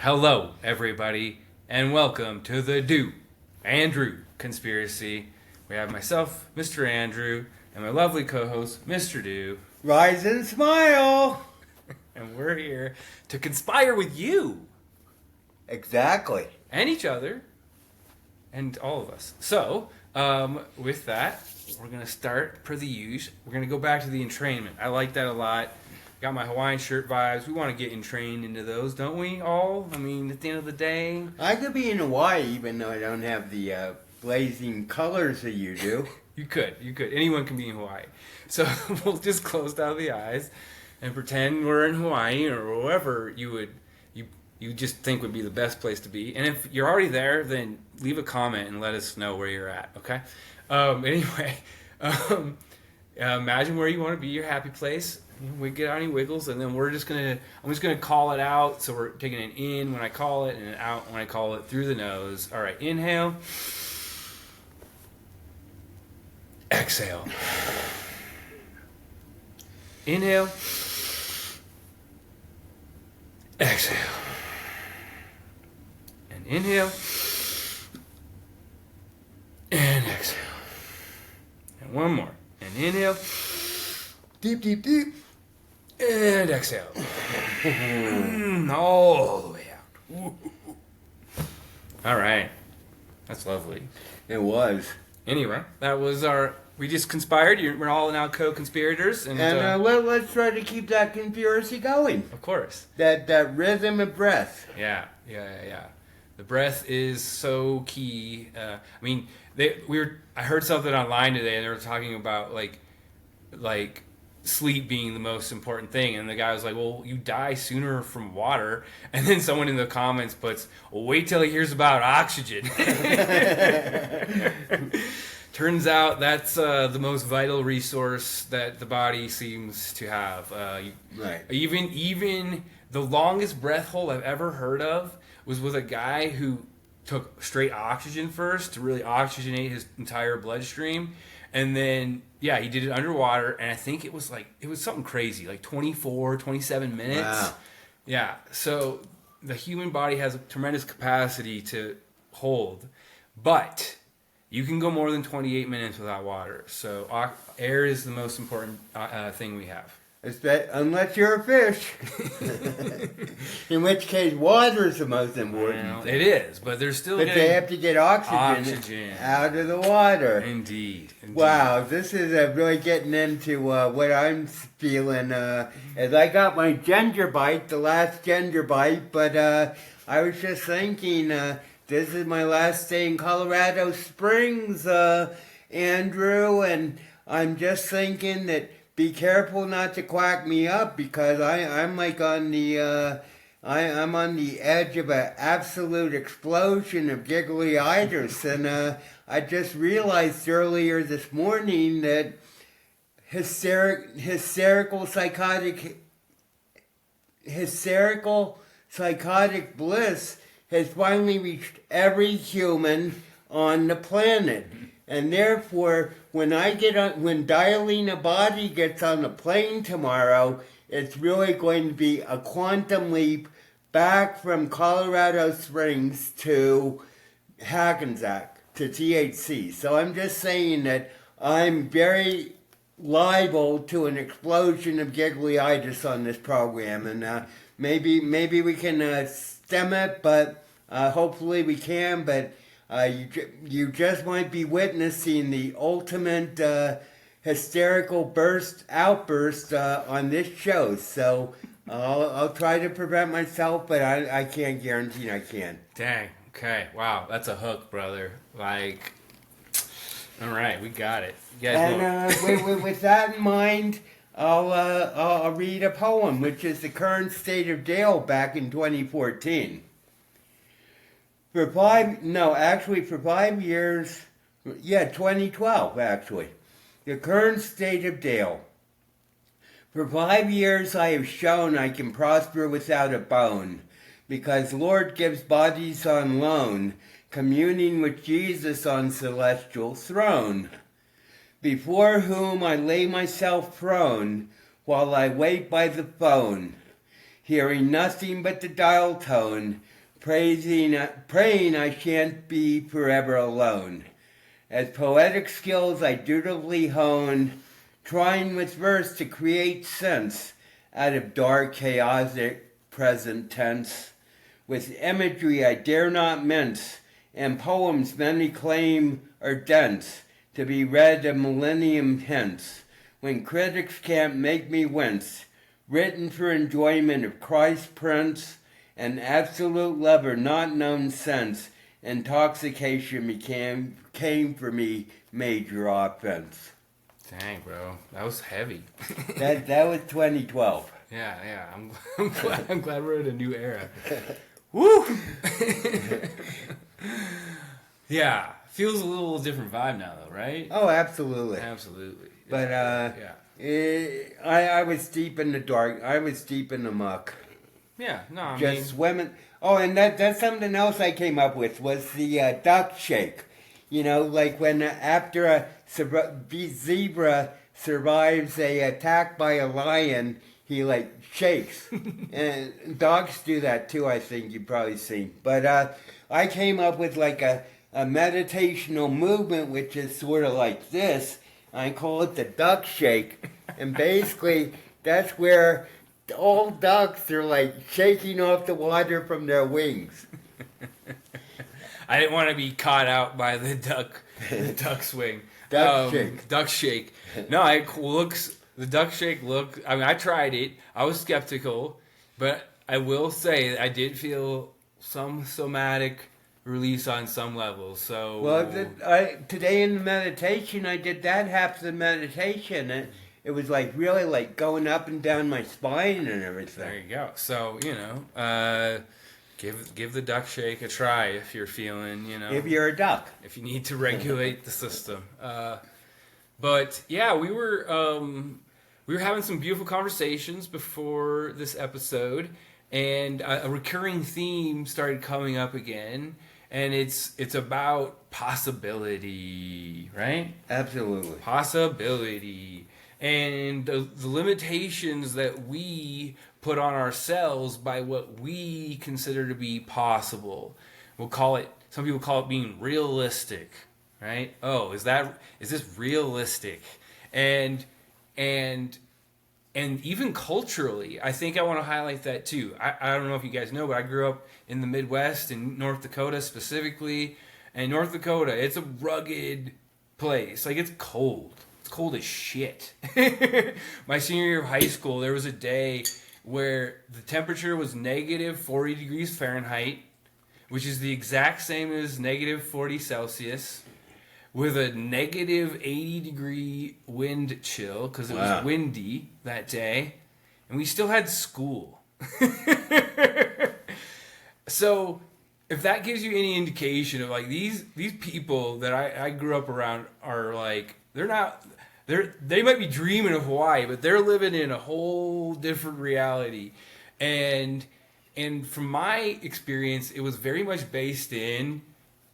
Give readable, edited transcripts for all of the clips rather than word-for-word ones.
Hello, everybody, and welcome to the DEWANDREW conspiracy. We have myself, Mr. Andrew, and my lovely co-host, Mr. Dew, Rise and smile! and we're here to conspire with you Exactly. and each other and all of us. So, with that, we're going to start per the usual. We're going to go back to the entrainment. I like that a lot. Got my Hawaiian shirt vibes. We want to get entrained into those, don't we all? I mean, at the end of the day. I could be in Hawaii even though I don't have the blazing colors that you do. You could. Anyone can be in Hawaii. So we'll just close down the eyes and pretend we're in Hawaii or wherever you just think would be the best place to be. And if you're already there, then leave a comment and let us know where you're at, okay? Anyway, imagine where you want to be, your happy place. We get any wiggles, and then I'm just gonna call it out. So we're taking it in when I call it, and an out when I call it through the nose. All right, inhale, exhale, inhale, exhale, and inhale, and exhale, and one more, and inhale, Deep, deep, deep. and exhale. All the way out. All right. That's lovely. It was. Anyway, that was we just conspired. We're all now co-conspirators. And let's try to keep that conspiracy going. of course. That rhythm of breath. Yeah. The breath is so key. I mean, I heard something online today, and they were talking about like sleep being the most important thing, and the guy was like, well, you die sooner from water. And then someone in the comments puts, well, wait till he hears about oxygen. Turns out that's the most vital resource that the body seems to have. Right. Even the longest breath hold I've ever heard of was with a guy who took straight oxygen first to really oxygenate his entire bloodstream. And then, he did it underwater, and I think it was something crazy, like 24, 27 minutes. Wow. Yeah, so the human body has a tremendous capacity to hold, but you can go more than 28 minutes without water. So air is the most important thing we have. Unless you're a fish. In which case, water is the most important. Well, it is, but there's still But they have to get oxygen out of the water. Indeed. Wow, this is really getting into what I'm feeling. As I got my ginger bite, the last ginger bite, but I was just thinking, this is my last day in Colorado Springs, Andrew, and I'm just thinking that be careful not to quack me up because I'm like on the I'm on the edge of an absolute explosion of gigglyitis, and I just realized earlier this morning that hysterical psychotic bliss has finally reached every human on the planet. And therefore, when DIALENA body gets on the plane tomorrow, it's really going to be a quantum leap back from Colorado Springs to Hackensack, to THC. So I'm just saying that I'm very liable to an explosion of gigglyitis on this program. And maybe we can stem it, but hopefully we can. But you just might be witnessing the ultimate hysterical outburst on this show. So I'll try to prevent myself, but I can't guarantee I can. Dang. Okay. Wow. That's a hook, brother. Like, all right, we got it. You guys with that in mind, I'll read a poem, which is the current state of Dale back in 2014. For 5 years, 2012 actually. The current state of Dale. For 5 years I have shown I can prosper without a bone, because Lord gives bodies on loan, communing with Jesus on celestial throne, before whom I lay myself prone, while I wait by the phone. hearing nothing but the dial tone, praying I shan't be forever alone. As poetic skills I dutifully hone, trying with verse to create sense out of dark, chaotic present tense. With imagery I dare not mince, and poems many claim are dense, to be read a millennium hence, when critics can't make me wince, written for enjoyment of Christ Prince, an absolute lover not known since, intoxication came for me major offense. Dang, bro, that was heavy. That was 2012. Yeah, I'm glad we're in a new era. Woo! Yeah, feels a little different vibe now, though, right? Oh, absolutely. Absolutely. But I was deep in the dark. I was deep in the muck. Yeah, no, I Just mean, swimming. Oh, and that's something else I came up with was the duck shake. You know, like when after a zebra survives a attack by a lion, he like shakes. And dogs do that too, I think you've probably seen. But I came up with like a meditational movement, which is sort of like this. I call it the duck shake. And basically, that's where all ducks are like shaking off the water from their wings. I didn't want to be caught out by the duck swing. Duck shake. No, the duck shake look, I mean, I tried it. I was skeptical, but I will say I did feel some somatic release on some levels. So, well, today in the meditation, I did that half the meditation. It was like really like going up and down my spine and everything. There you go. So, give the duck shake a try if you're feeling, If you're a duck. if you need to regulate the system. But yeah, we were having some beautiful conversations before this episode, and a recurring theme started coming up again, and it's about possibility, right? Absolutely. Possibility. And the limitations that we put on ourselves by what we consider to be possible. Some people call it being realistic, right? Oh, is this realistic? And even culturally, I think I want to highlight that too. I don't know if you guys know, but I grew up in the Midwest, in North Dakota specifically. And North Dakota, it's a rugged place. Like, it's cold. Cold as shit. My senior year of high school, there was a day where the temperature was negative 40 degrees Fahrenheit, which is the exact same as negative 40 Celsius, with a negative 80 degree wind chill because it was windy that day, and we still had school. So if that gives you any indication of like these people that I grew up around are like, they might be dreaming of Hawaii, but they're living in a whole different reality. And from my experience, it was very much based in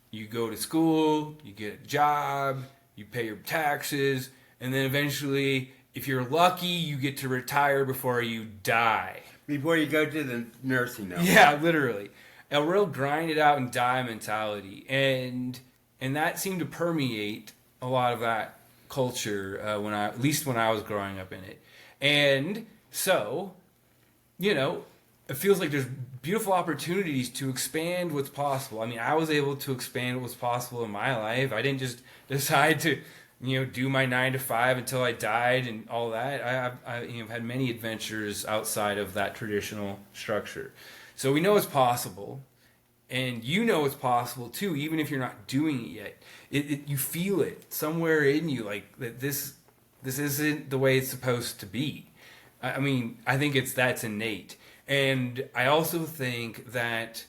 you go to school, you get a job, you pay your taxes, and then eventually, if you're lucky, you get to retire before you die. Before you go to the nursing home. Yeah, literally. A real grind it out and die mentality. And that seemed to permeate a lot of that culture at least when I was growing up in it. And so, it feels like there's beautiful opportunities to expand what's possible. I mean, I was able to expand what's possible in my life. I didn't just decide to, do my 9 to 5 until I died and all that. I've had many adventures outside of that traditional structure. So we know it's possible. And it's possible too, even if you're not doing it yet. You feel it somewhere in you, like that this isn't the way it's supposed to be. I mean, I think that's innate. And I also think that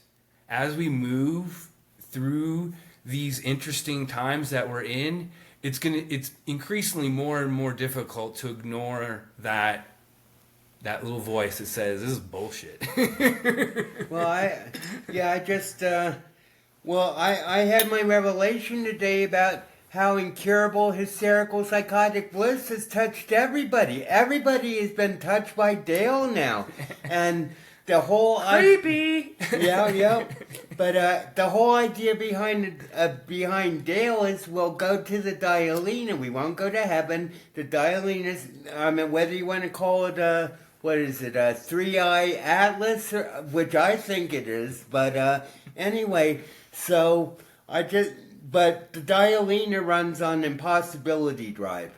as we move through these interesting times that we're in, it's increasingly more and more difficult to ignore that little voice that says this is bullshit. Well, I had my revelation today about how incurable hysterical psychotic bliss has touched everybody. Everybody has been touched by Dale now. And the whole Creepy. yeah. But the whole idea behind Dale is we'll go to the DIALENA. We won't go to heaven. The DIALENA is, I mean, whether you want to call it what is it, a 3-eye atlas, which I think it is. But anyway, but the DIALENA runs on Impozsibilty Drive,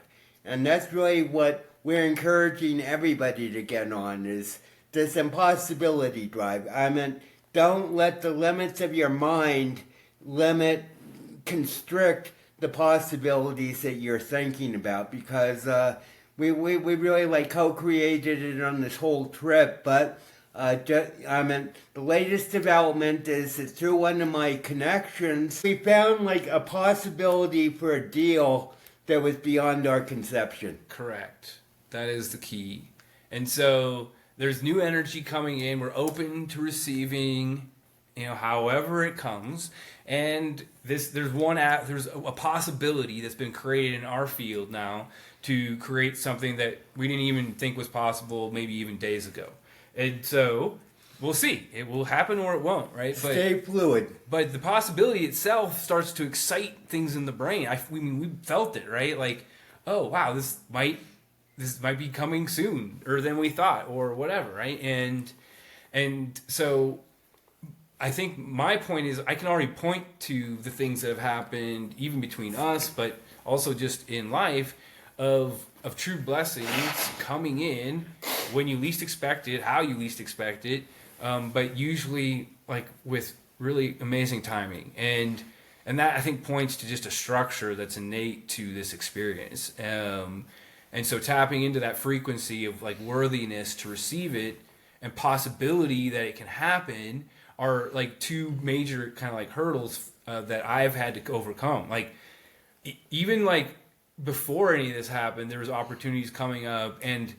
and that's really what we're encouraging everybody to get on is this Impozsibilty Drive. I mean, don't let the limits of your mind constrict the possibilities that you're thinking about, because we really like co-created it on this whole trip. But the latest development is that through one of my connections, we found like a possibility for a deal that was beyond our conception. Correct. That is the key. And so there's new energy coming in. We're open to receiving, however it comes. And there's a possibility that's been created in our field now to create something that we didn't even think was possible maybe even days ago. And so we'll see. It will happen or it won't, right? Stay fluid. But the possibility itself starts to excite things in the brain. We felt it, right? Like, oh wow, this might be coming soon, or than we thought, or whatever, right? And so I think my point is I can already point to the things that have happened even between us, but also just in life of true blessings coming in when you least expect it, how you least expect it, but usually like with really amazing timing. And that I think points to just a structure that's innate to this experience. And so tapping into that frequency of like worthiness to receive it and possibility that it can happen are like two major kind of like hurdles that I've had to overcome. Like even like before any of this happened, there was opportunities coming up, and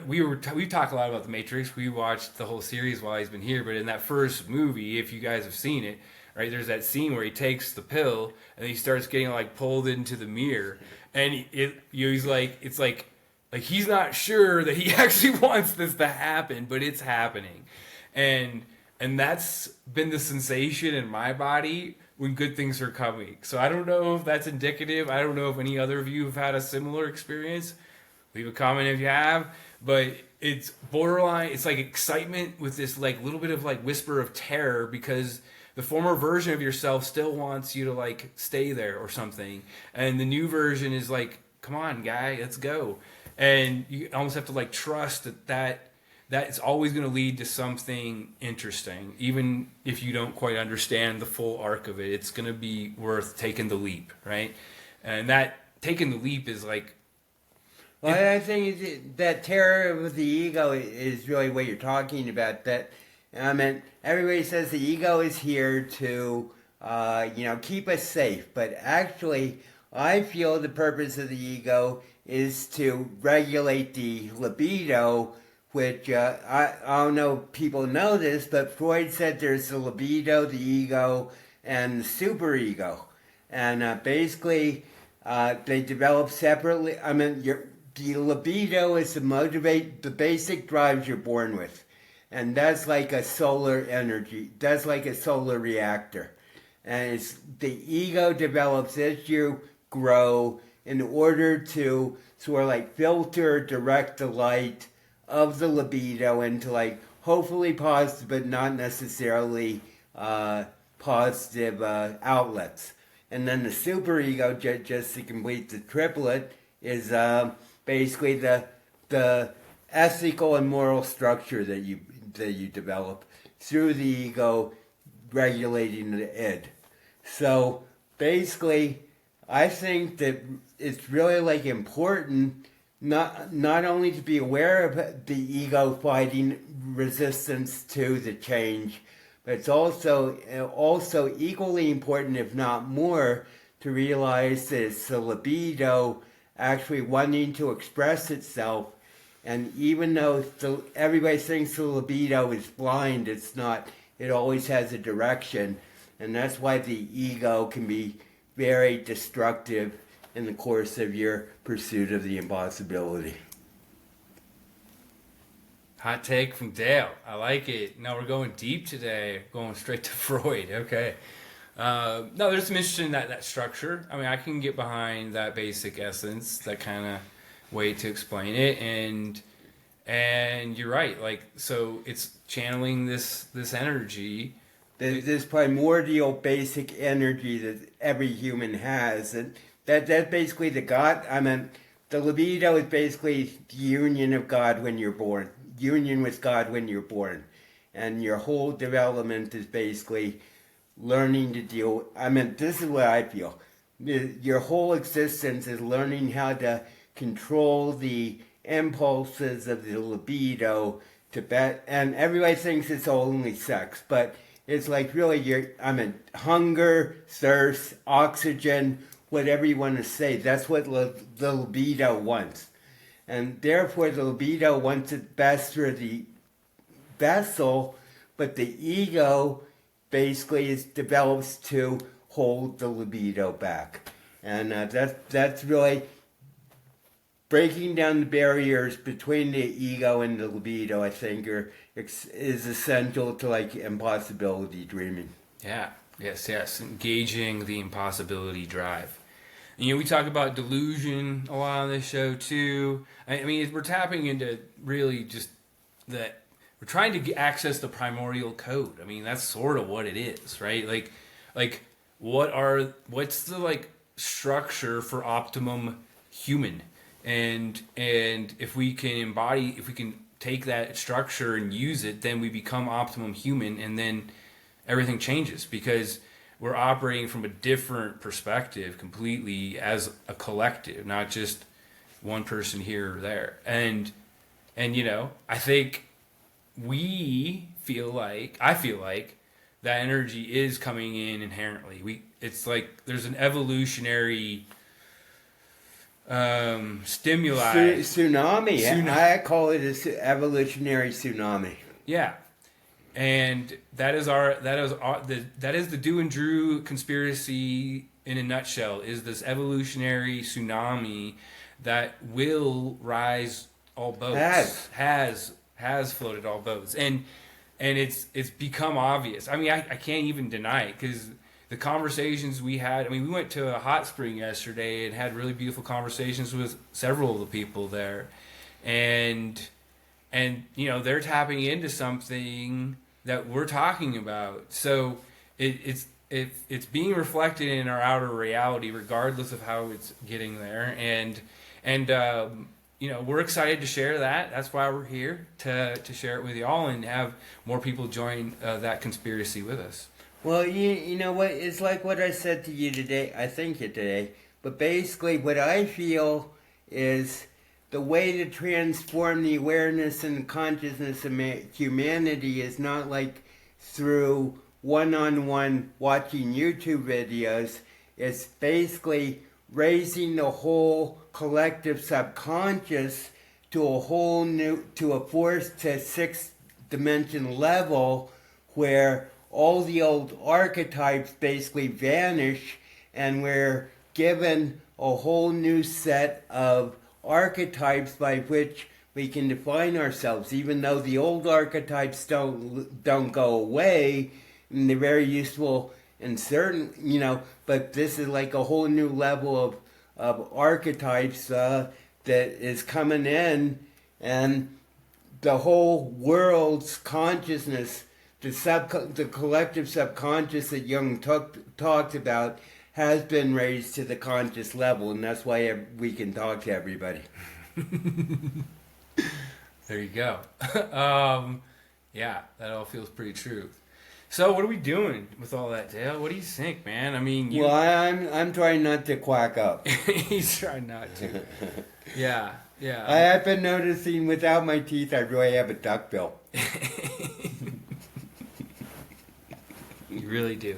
we talk a lot about the Matrix. We watched the whole series while he's been here, but in that first movie, if you guys have seen it, right, there's that scene where he takes the pill and he starts getting like pulled into the mirror, and he's like, it's like he's not sure that he actually wants this to happen, but it's happening, and that's been the sensation in my body when good things are coming. So I don't know if that's indicative. I don't know if any other of you have had a similar experience. Leave a comment if you have. But it's borderline. It's like excitement with this like little bit of like whisper of terror, because the former version of yourself still wants you to like stay there or something, and the new version is like, come on guy, let's go. And you almost have to like trust that it's always going to lead to something interesting, even if you don't quite understand the full arc of it. It's going to be worth taking the leap, right? And that taking the leap is like, well, I think that terror with the ego is really what you're talking about. That, I mean, everybody says the ego is here to, keep us safe. But actually, I feel the purpose of the ego is to regulate the libido, which I don't know if people know this, but Freud said there's the libido, the ego, and the superego. And basically, they develop separately. I mean, the libido is the basic drives you're born with. And that's like a solar energy. That's like a solar reactor. And the ego develops as you grow in order to sort of like filter, direct the light of the libido into like hopefully positive but not necessarily positive outlets. And then the superego, just to complete the triplet, is basically the ethical and moral structure that you develop through the ego regulating the id. So basically, I think that it's really like important not only to be aware of the ego fighting resistance to the change, but it's also equally important, if not more, to realize that it's the libido actually wanting to express itself. And even though everybody thinks the libido is blind, it's not. It always has a direction. And that's why the ego can be very destructive in the course of your pursuit of the impossibility. Hot take from Dale. I like it. No, we're going deep today. Going straight to Freud. Okay. No, there's some interesting that structure. I mean, I can get behind that basic essence, that kind of way to explain it, and you're right. Like, so it's channeling this energy. This primordial basic energy that every human has, and that's basically the God. I mean, the libido is basically the union of God when you're born. Union with God when you're born, and your whole development is basically learning to deal. I mean, this is what I feel. Your whole existence is learning how to control the impulses of the libido to bet. And everybody thinks it's only sex, but it's like really hunger, thirst, oxygen, whatever you want to say. That's what the libido wants. And therefore, the libido wants it best for the vessel, but the ego basically develops to hold the libido back. And that's really breaking down the barriers between the ego and the libido, I think, is essential to like impossibility dreaming. Yeah. Yes. Engaging the impossibility drive. You know, we talk about delusion a lot on this show too. I mean, we're tapping into really just that we're trying to access the primordial code. I mean, that's sort of what it is, right? Like what's the like structure for optimum human? And if we can take that structure and use it, then we become optimum human, and then everything changes because we're operating from a different perspective completely as a collective, not just one person here or there. And you know, I think I feel like that energy is coming in inherently. It's like there's an evolutionary stimuli. Tsunami. I call it an evolutionary tsunami. Yeah. And that is the DEWANDREW conspiracy in a nutshell, is this evolutionary tsunami that will rise all boats. Has floated all boats. And it's become obvious. I mean, I can't even deny it, because the conversations we had, I mean, we went to a hot spring yesterday and had really beautiful conversations with several of the people there. And you know, they're tapping into something that we're talking about. So it's being reflected in our outer reality, regardless of how it's getting there. And you know, we're excited to share that. That's why we're here, to share it with y'all and have more people join that conspiracy with us. Well, you know what? It's like what I said to you today. I think today, but basically, what I feel is the way to transform the awareness and consciousness of humanity is not like through one-on-one watching YouTube videos. It's basically raising the whole collective subconscious to a fourth to sixth dimension level, where all the old archetypes basically vanish, and we're given a whole new set of archetypes by which we can define ourselves, even though the old archetypes don't go away, and they're very useful in certain, you know, but this is like a whole new level of archetypes that is coming in, and the whole world's consciousness, the collective subconscious that Jung talked about, has been raised to the conscious level, and that's why we can talk to everybody. There you go. Yeah, that all feels pretty true. So what are we doing with all that, Dale? What do you think, man? I mean, well, I'm trying not to quack up. He's trying not to. Yeah. I have been noticing without my teeth, I really have a duckbill. You really do.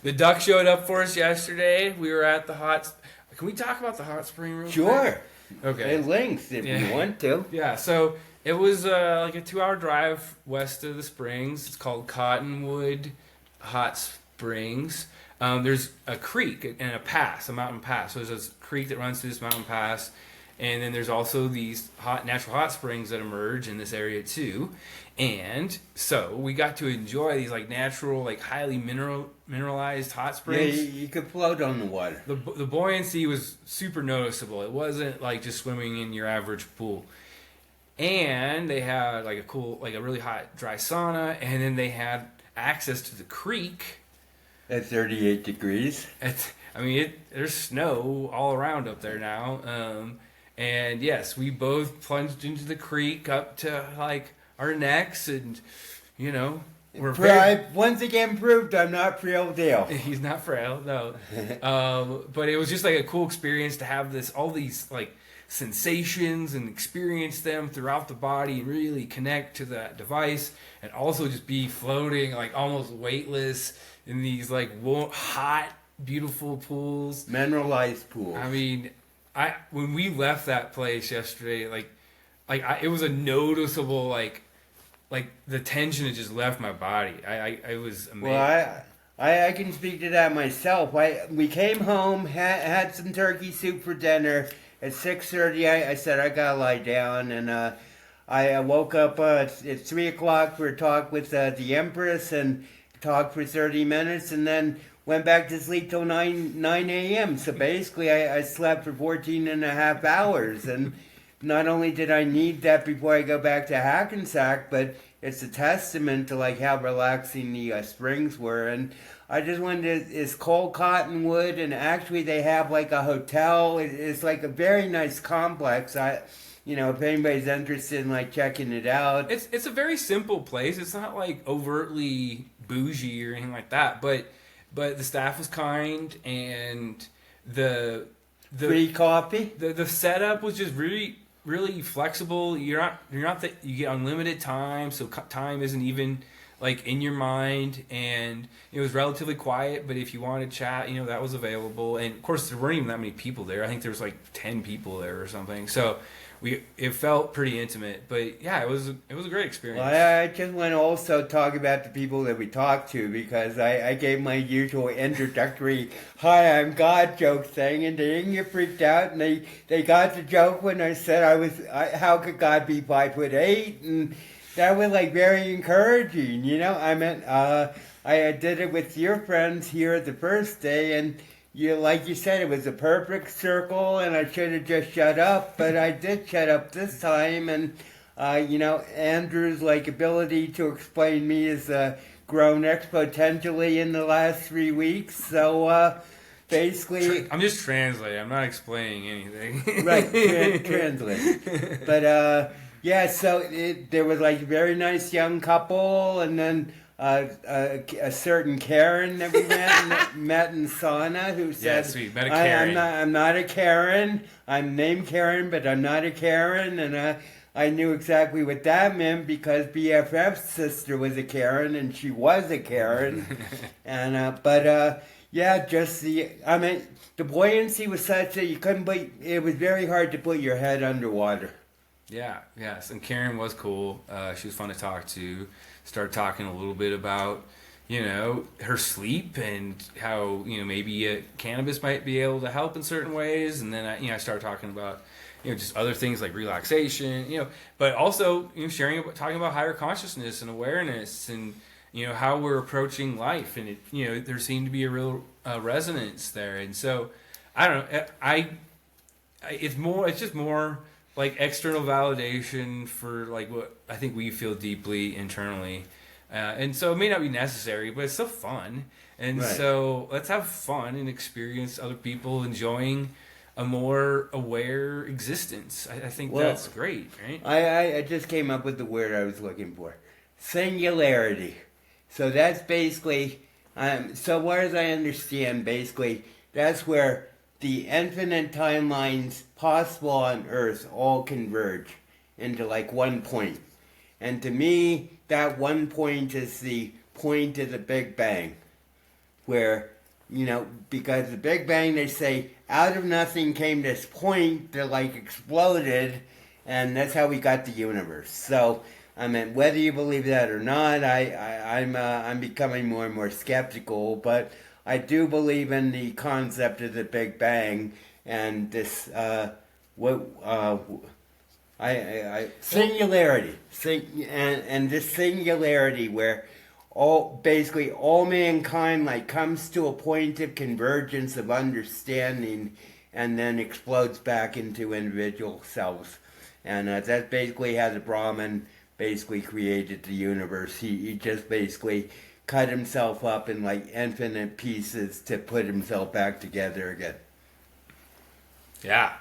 The duck showed up for us yesterday. We were at the hot... Can we talk about the hot spring real quick? Sure. Okay. It links if you want to. Yeah, so it was like a 2-hour drive west of the springs. It's called Cottonwood Hot Springs. There's a creek and a pass, a mountain pass. So there's this creek that runs through this mountain pass. And then there's also these natural hot springs that emerge in this area too. And so we got to enjoy these like natural, like highly mineralized hot Yeah, springs. you could float on the water. The buoyancy was super noticeable. It wasn't like just swimming in your average pool. And they had like a really hot dry sauna, and then they had access to the creek. At 38 degrees. There's snow all around up there now. And yes, we both plunged into the creek up to like our necks, and Once again proved I'm not frail Dale. He's not frail, no. But it was just like a cool experience to have all these like sensations and experience them throughout the body and really connect to that device, and also just be floating like almost weightless in these like hot, beautiful pools. Mineralized pools. I mean, when we left that place yesterday, it was a noticeable like the tension had just left my body. I was amazed. Well, I can speak to that myself. We came home, had some turkey soup for dinner. At 6:30, I said I gotta lie down, and I woke up at 3 o'clock for a talk with the Empress, and talked for 30 minutes, and then went back to sleep till 9 a.m. So basically, I slept for 14 and a half hours, and not only did I need that before I go back to Hackensack, but it's a testament to like how relaxing the springs were. And I just wanted to, it's called Cottonwood, and actually they have like a hotel. It's like a very nice complex. If anybody's interested in like checking it out. It's a very simple place. It's not like overtly bougie or anything like that, but the staff was kind, and the free coffee. The setup was just really flexible. You get unlimited time, so time isn't even like in your mind, and it was relatively quiet. But if you wanted to chat, that was available. And of course, there weren't even that many people there. I think there was like 10 people there or something. So it felt pretty intimate. But yeah, it was a great experience. Well, I just want to also talk about the people that we talked to, because I gave my usual introductory "Hi, I'm God" joke thing, and they didn't get freaked out, and they got the joke when I said how could God be 5'8", and that was like very encouraging, I did it with your friends here the first day, and like you said, it was a perfect circle, and I should have just shut up, but I did shut up this time, and Andrew's like ability to explain me has grown exponentially in the last 3 weeks. So basically, I'm just translating. I'm not explaining anything. Right, translating. But yeah, so there was like a very nice young couple, and then a certain Karen that we met in sauna, who said, "Yes, we met a Karen. I'm not a Karen. I'm named Karen, but I'm not a Karen." And I knew exactly what that meant, because BFF's sister was a Karen, and she was a Karen. And yeah, the buoyancy was such that you couldn't put. It was very hard to put your head underwater. Yeah, yes, and Karen was cool. She was fun to talk to. Started talking a little bit about, her sleep, and how, maybe cannabis might be able to help in certain ways. And then I started talking about, just other things like relaxation, but also, talking about higher consciousness and awareness, and, how we're approaching life. And there seemed to be a real resonance there. And so, I don't know, it's just more like external validation for like what I think we feel deeply internally, and so it may not be necessary, but it's still fun. And right. So let's have fun and experience other people enjoying a more aware existence. I think that's great, right? I just came up with the word I was looking for: singularity. So that's basically, so far as I understand, basically that's where the infinite timelines possible on Earth all converge into like one point. And to me, that one point is the point of the Big Bang. Where, because the Big Bang, they say, out of nothing came this point that like exploded, and that's how we got the universe. So, whether you believe that or not, I'm becoming more and more skeptical, but I do believe in the concept of the Big Bang, and this what singularity, and this singularity where basically all mankind like comes to a point of convergence of understanding, and then explodes back into individual selves, and that's basically how the Brahman basically created the universe. He just basically cut himself up in like infinite pieces to put himself back together again. Yeah.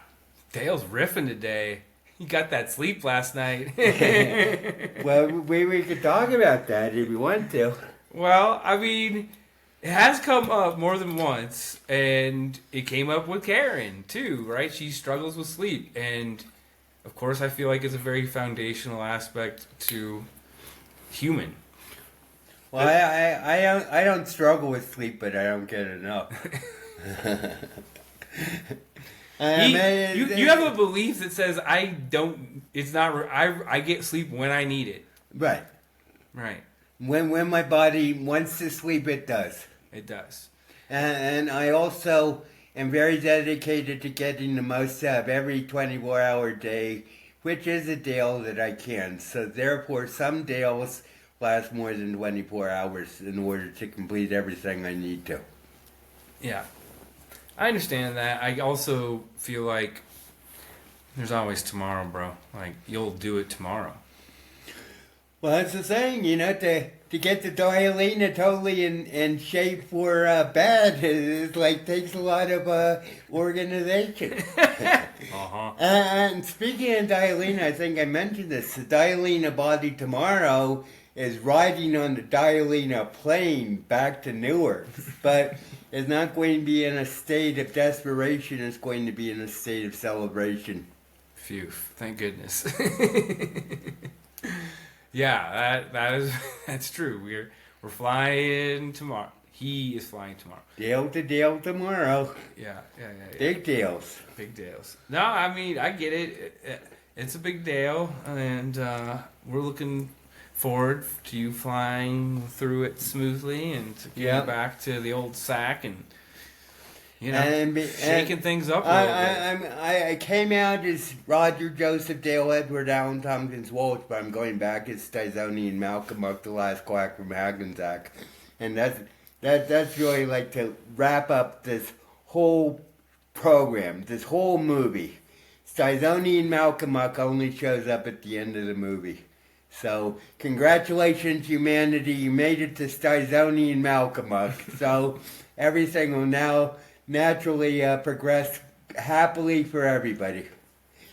Dale's riffing today. He got that sleep last night. Well, we could talk about that if you want to. Well, I mean, it has come up more than once, and it came up with Karen, too, right? She struggles with sleep, and of course I feel like it's a very foundational aspect to human. Well, I don't struggle with sleep, but I don't get enough. You have a belief that says I get sleep when I need it. Right. Right. When my body wants to sleep, it does. It does. And I also am very dedicated to getting the most out of every 24-hour day, which is a dale that I can. So therefore, some dales last more than 24 hours in order to complete everything I need to. Yeah. I understand that. I also feel like there's always tomorrow, bro. Like, you'll do it tomorrow. Well, that's the thing, to get the DIALENA totally in shape for bed, it like takes a lot of organization. Uh-huh. And speaking of DIALENA, I think I mentioned this. The DIALENA body tomorrow is riding on the DIALENA plane back to Newark, but is not going to be in a state of desperation. It's going to be in a state of celebration. Phew! Thank goodness. Yeah, that's true. We're flying tomorrow. He is flying tomorrow. Dale to Dale tomorrow. Yeah. Big deals. Big deals. No, I mean I get it. It's a big deal, and we're looking forward to you flying through it smoothly and to get back to the old sack and shaking things up a little bit. I came out as Roger Joseph Dale Edward Allen Tompkins Walsh, but I'm going back as Stizonian Malcolm the last quack from Hackensack, and that's really like to wrap up this whole program, this whole movie. Stizonian Malcolm only shows up at the end of the movie. So, congratulations, humanity. You made it to Stizonian Malcolm. So, everything will now naturally progress happily for everybody.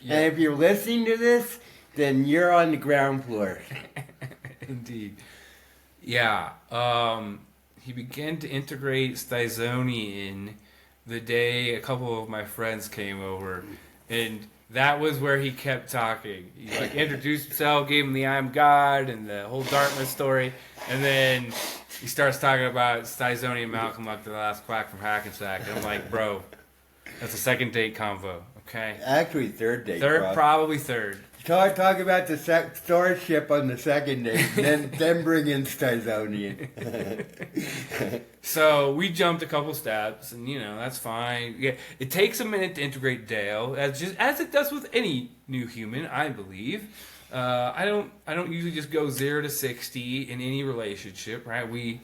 Yeah. And if you're listening to this, then you're on the ground floor. Indeed. Yeah. He began to integrate Stizonian the day a couple of my friends came over. And that was where he kept talking. He introduced himself, gave him the I'm God and the whole Dartmouth story, and then he starts talking about Stizonian Malcolm the last quack from Hackensack. And I'm like, bro, that's a second date convo, okay? Actually, third date. Probably third. Talk about the starship on the second date, then bring in Stizonian. So we jumped a couple steps, and that's fine. Yeah, it takes a minute to integrate Dale, as it does with any new human, I believe. I don't usually just go 0 to 60 in any relationship, right? We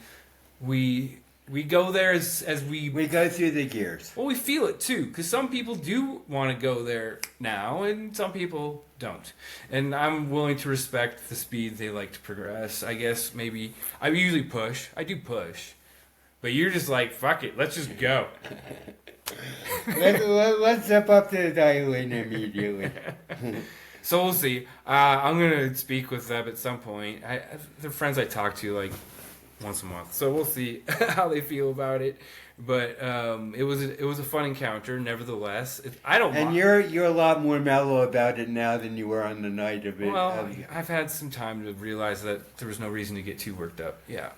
go there as we go through the gears. Well, we feel it too, because some people do want to go there now, and some people don't. And I'm willing to respect the speed they like to progress. I guess maybe I usually push. I do push, but you're just like, fuck it, let's just go. let's step up to the DIALENA immediately. So we'll see. I'm gonna speak with them at some point. They're friends I talk to once a month, so we'll see how they feel about it. But it was a fun encounter, nevertheless. And you're a lot more mellow about it now than you were on the night of it. Well, I've had some time to realize that there was no reason to get too worked up. Yeah,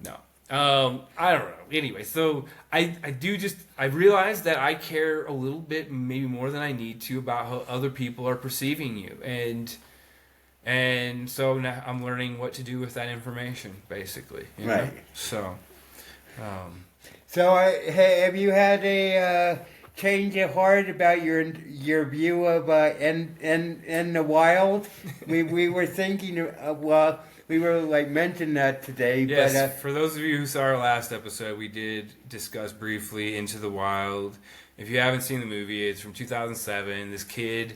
no. I don't know. Anyway, so I realized that I care a little bit, maybe more than I need to, about how other people are perceiving you, and so now I'm learning what to do with that information, basically. Right. So. So have you had a change a heart about your view of in the wild? We were thinking, we were like mentioning that today. Yes, But for those of you who saw our last episode, we did discuss briefly Into the Wild. If you haven't seen the movie, it's from 2007. This kid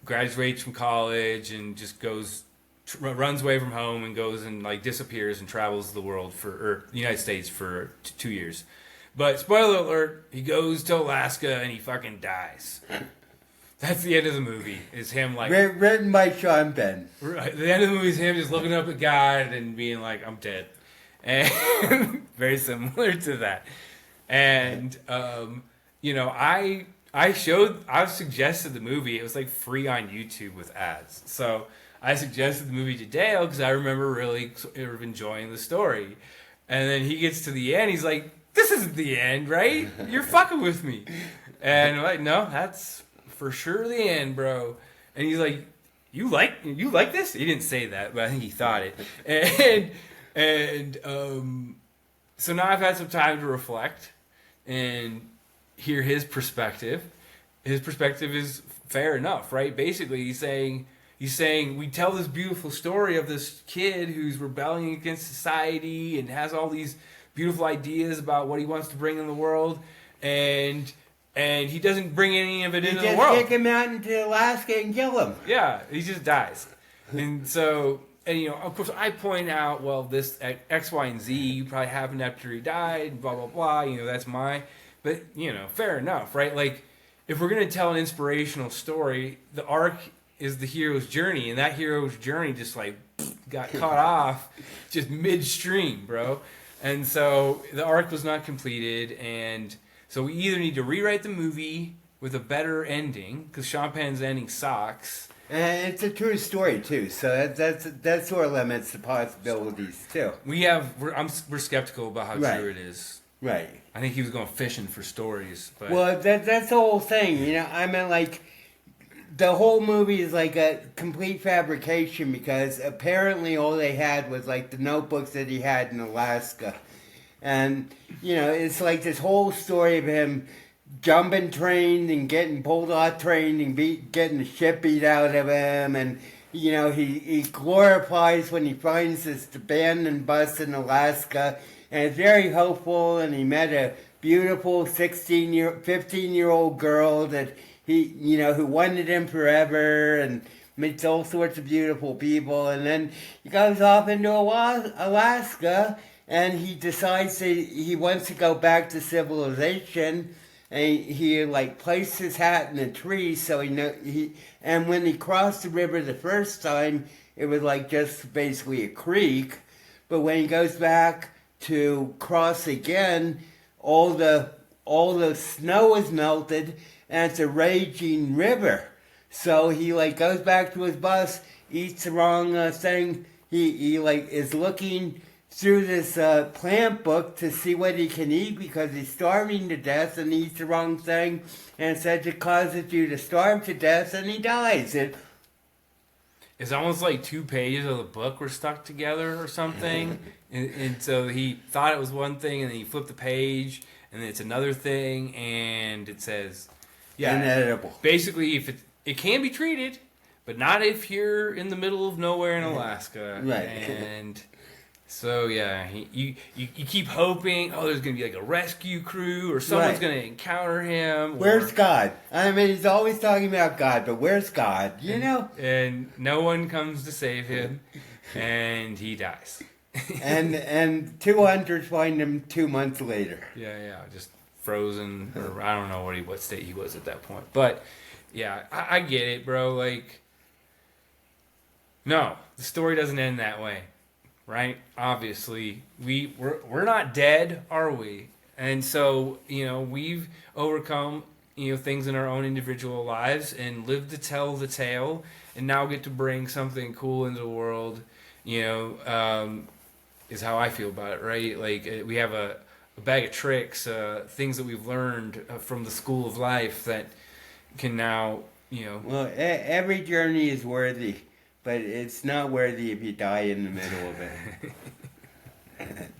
graduates from college and just runs away from home and goes and like disappears and travels the world or the United States for 2 years. But spoiler alert, he goes to Alaska and he fucking dies. That's the end of the movie. Is him like written by Sean Penn. Right. The end of the movie is him just looking up at God and being like, "I'm dead," and very similar to that. And I suggested the movie. It was like free on YouTube with ads. So I suggested the movie to Dale because I remember really sort of enjoying the story. And then he gets to the end. He's like, "This isn't the end, right? You're fucking with me." And I'm like, "No, that's for sure the end, bro." And he's like, you like this? He didn't say that, but I think he thought it. And so now I've had some time to reflect and hear his perspective. His perspective is fair enough, right? Basically, he's saying we tell this beautiful story of this kid who's rebelling against society and has all these beautiful ideas about what he wants to bring in the world, and he doesn't bring any of it into the world. You just kick him out into Alaska and kill him. Yeah, he just dies. And so, of course, I point out, well, this X, Y, and Z, you probably happened after he died, blah, blah, blah, that's my... But, fair enough, right? Like, if we're going to tell an inspirational story, the arc is the hero's journey, and that hero's journey just, like, got cut off just midstream, bro. And so, the arc was not completed, and... So we either need to rewrite the movie with a better ending, because Sean Penn's ending sucks. And it's a true story too, so that sort of limits the possibilities too. We're skeptical about how true it is. Right. I think he was going fishing for stories. But well, that's the whole thing. I mean, like, the whole movie is like a complete fabrication because apparently all they had was like the notebooks that he had in Alaska. And, it's like this whole story of him jumping trains and getting pulled off trains and getting the shit beat out of him. And, he glorifies when he finds this abandoned bus in Alaska. And it's very hopeful. And he met a beautiful 15-year-old girl that who wanted him forever and meets all sorts of beautiful people. And then he goes off into Alaska. And he decides that he wants to go back to civilization, and he like placed his hat in a tree so and when he crossed the river the first time, it was like just basically a creek, but when he goes back to cross again, all the snow is melted, and it's a raging river. So he like goes back to his bus, eats the wrong thing. He like is looking through this plant book to see what he can eat because he's starving to death and he eats the wrong thing, and says it causes you to starve to death, and he dies. It's almost like 2 pages of the book were stuck together or something, and so he thought it was one thing, and then he flipped the page, and then it's another thing, and it says, inedible. Basically, if it can be treated, but not if you're in the middle of nowhere in Alaska. Right. And... So you keep hoping, there's gonna be like a rescue crew or someone's gonna encounter him. Where's God? I mean, he's always talking about God, but where's God? And no one comes to save him, and he dies. and 200 find him 2 months later. Yeah, just frozen, or I don't know what state he was at that point. But yeah, I get it, bro. Like, no, the story doesn't end that way. Right? Obviously, we're not dead, are we? And so, we've overcome, things in our own individual lives and lived to tell the tale, and now get to bring something cool into the world, is how I feel about it, right? Like, we have a bag of tricks, things that we've learned from the school of life that can now, Well, every journey is worthy. But it's not worthy if you die in the middle of it.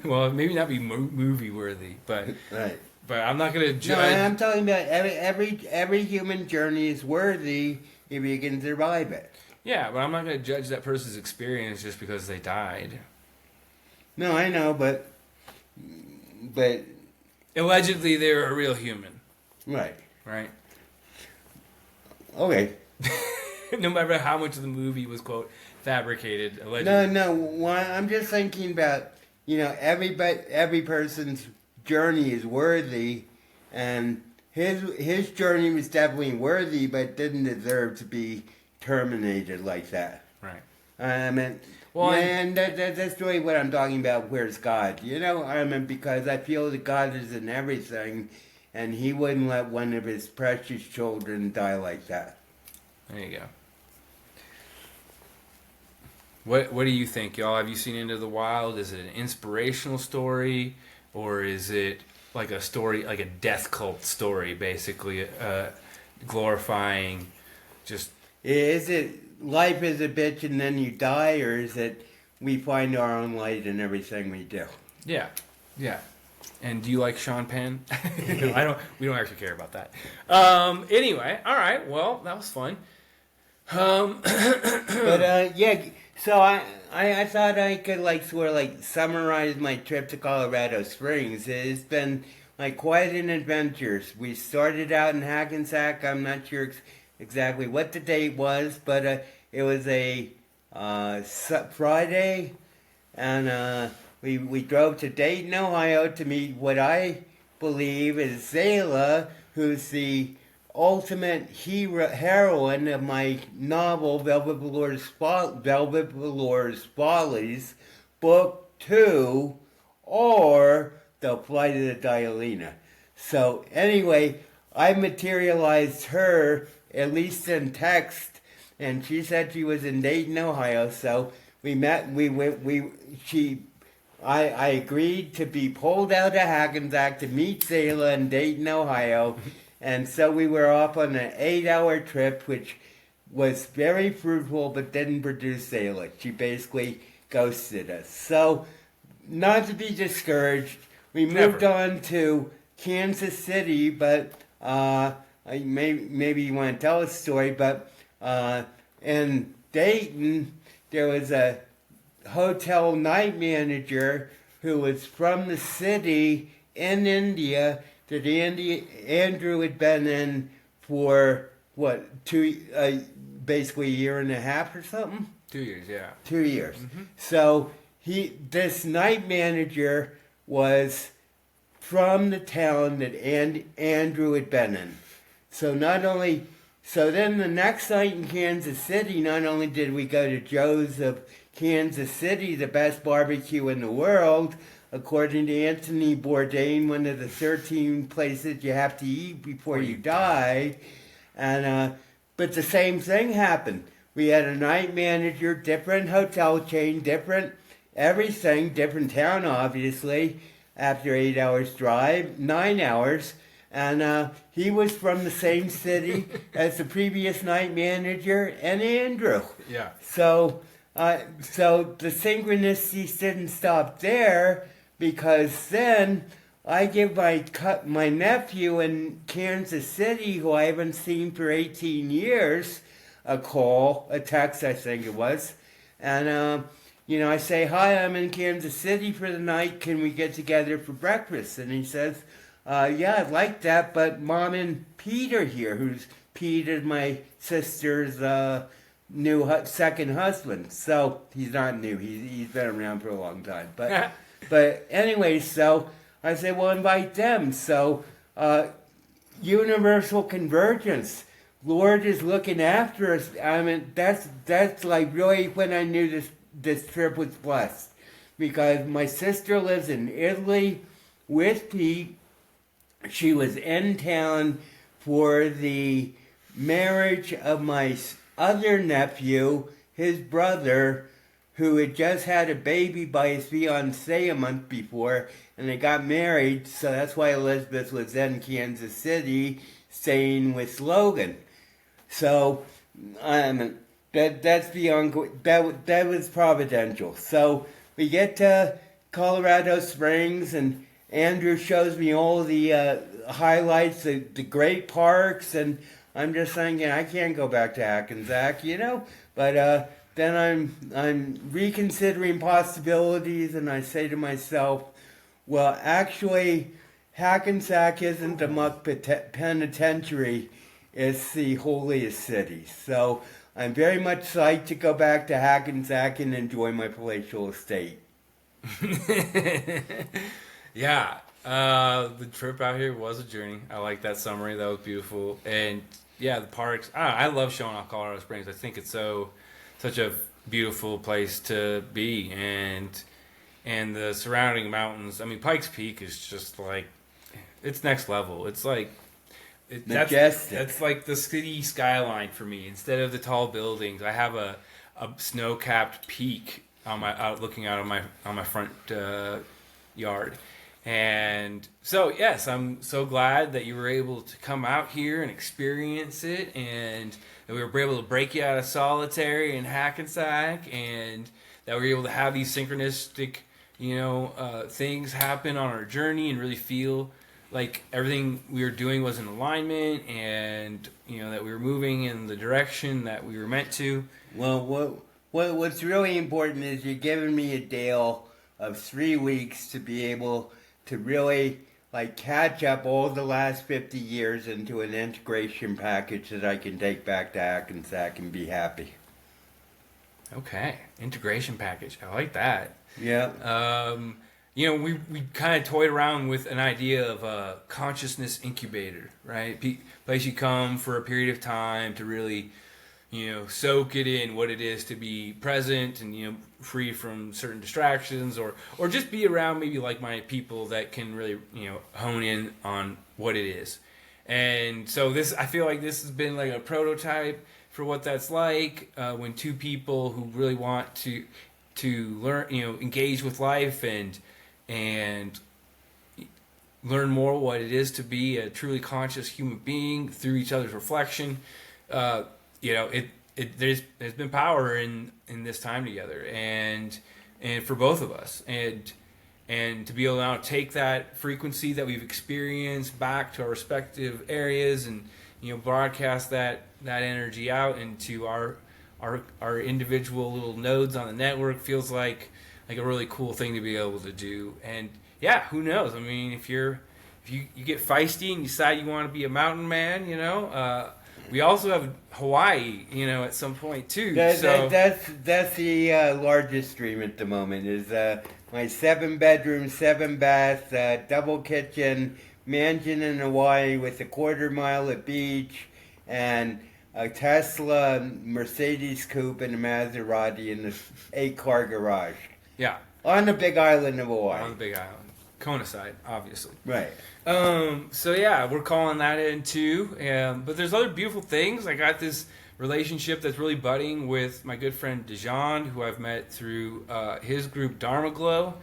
Well, maybe not be movie worthy, but right. But I'm not going to No, judge. I'm talking about every human journey is worthy if you can survive it. Yeah, but I'm not going to judge that person's experience just because they died. No, I know, but Allegedly, they were a real human, right. right? Okay. No matter how much of the movie was, quote, fabricated, allegedly. No. Well, I'm just thinking about, every person's journey is worthy, and his journey was definitely worthy, but didn't deserve to be terminated like that. Right. I mean, Well, and that's really what I'm talking about. Where's God? Because I feel that God is in everything, and He wouldn't let one of His precious children die like that. There you go. What do you think, y'all? Have you seen Into the Wild? Is it an inspirational story, or is it like a story, like a death cult story, basically, glorifying just... Is it life is a bitch and then you die, or is it we find our own light in everything we do? Yeah. And do you like Sean Penn? No, we don't actually care about that. Anyway, all right. Well, that was fun. But yeah. So I thought I could sort of summarize my trip to Colorado Springs. It's been quite an adventure. We started out in Hackensack. I'm not sure exactly what the date was, but it was a Friday, and we drove to Dayton, Ohio to meet what I believe is Zayla, who's the ultimate heroine of my novel, Velvet Velour's Follies, Book 2, or The Flight of the DIALENA. So anyway, I materialized her, at least in text, and she said she was in Dayton, Ohio, so we met, I agreed to be pulled out of Hackensack to meet Zayla in Dayton, Ohio. And so we were off on an 8-hour trip, which was very fruitful, but didn't produce Zayla. She basically ghosted us. So, not to be discouraged, we moved on to Kansas City, but maybe you want to tell a story, but in Dayton, there was a hotel night manager who was from the city in India that Andrew had been in for basically a year and a half or something? 2 years, yeah. 2 years. Mm-hmm. So this night manager was from the town that Andrew had been in. So then the next night in Kansas City, not only did we go to Joe's of Kansas City, the best barbecue in the world, according to Anthony Bourdain, one of the 13 places you have to eat before you die. And but the same thing happened. We had a night manager, different hotel chain, different everything, different town, obviously, after 8 hours drive, 9 hours. And he was from the same city as the previous night manager and Andrew. Yeah. So the synchronicities didn't stop there, because then I give my nephew in Kansas City, who I haven't seen for 18 years, a text, I think it was. And, I say, hi, I'm in Kansas City for the night. Can we get together for breakfast? And he says, yeah, I'd like that, but Mom and Pete are here. Pete is my sister's new second husband. So he's not new. He's been around for a long time. But anyway, so I say, well, invite them. So universal convergence. Lord is looking after us. I mean, that's really when I knew this trip was blessed, because my sister lives in Italy with Pete. She was in town for the marriage of my other nephew, his brother, who had just had a baby by his fiancée a month before, and they got married, so that's why Elizabeth was in Kansas City, staying with Logan. So, that's beyond, that was providential. So, we get to Colorado Springs, and Andrew shows me all the highlights, the great parks, and I'm just thinking I can't go back to Hackensack, you know. But then I'm reconsidering possibilities, and I say to myself, well, actually, Hackensack isn't the muck penitentiary; it's the holiest city. So I'm very much psyched to go back to Hackensack and enjoy my palatial estate. Yeah, the trip out here was a journey. I like that summary. That was beautiful. And yeah, the parks. I love showing off Colorado Springs. I think it's such a beautiful place to be, and the surrounding mountains. I mean, Pikes Peak is just like, it's next level. It's like Majestic. That's like the city skyline for me. Instead of the tall buildings, I have a snow-capped peak on my looking out on my front yard. And so, yes, I'm so glad that you were able to come out here and experience it, and that we were able to break you out of solitary in Hackensack, and that we were able to have these synchronistic, things happen on our journey and really feel like everything we were doing was in alignment, and that we were moving in the direction that we were meant to. Well, what's really important is you're giving me a deal of 3 weeks to be able to really catch up all the last 50 years into an integration package that I can take back to Hackensack and be happy. Okay, integration package. I like that. Yeah. We kind of toyed around with an idea of a consciousness incubator, right? Place you come for a period of time to really, soak it in what it is to be present and, free from certain distractions, or just be around maybe like-minded people that can really, hone in on what it is. And so I feel like this has been like a prototype for what that's like when two people who really want to learn, engage with life and learn more what it is to be a truly conscious human being through each other's reflection. There's been power in this time together, and for both of us, and to be able to now take that frequency that we've experienced back to our respective areas, and broadcast that energy out into our individual little nodes on the network feels like a really cool thing to be able to do. And yeah, who knows? I mean, if you get feisty and you decide you want to be a mountain man, we also have Hawaii, at some point too. That's the largest dream at the moment is my 7-bedroom, 7-bath, double kitchen mansion in Hawaii with a quarter-mile of beach and a Tesla, Mercedes coupe, and a Maserati in the 8-car garage. Yeah. On the big island of Hawaii. On the big island. Kona side, obviously. Right. So yeah, we're calling that in too. But there's other beautiful things. I got this relationship that's really budding with my good friend DEWANDrew, who I've met through his group Dharma Glow,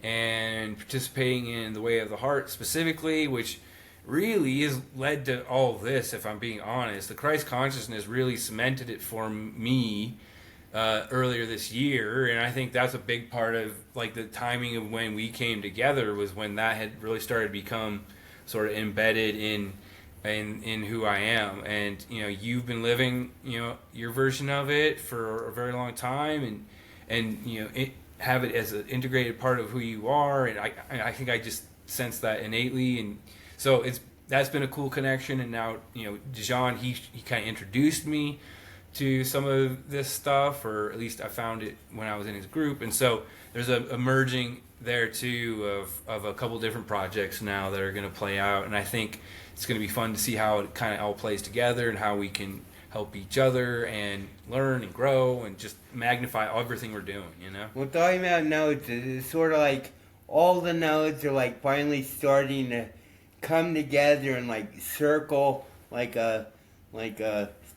and participating in the Way of the Heart specifically, which really has led to all this, if I'm being honest. The Christ consciousness really cemented it for me earlier this year, and I think that's a big part of the timing of when we came together, was when that had really started to become sort of embedded in who I am. And you've been living your version of it for a very long time, and have it as an integrated part of who you are, and I think I just sense that innately. And so that's been a cool connection. And now DEWANDrew, he kind of introduced me to some of this stuff, or at least I found it when I was in his group. And so there's a merging there too of a couple different projects now that are going to play out, and I think it's going to be fun to see how it kind of all plays together and how we can help each other and learn and grow and just magnify everything we're doing. Well, talking about nodes, it's sort of like all the nodes are finally starting to come together and circle like a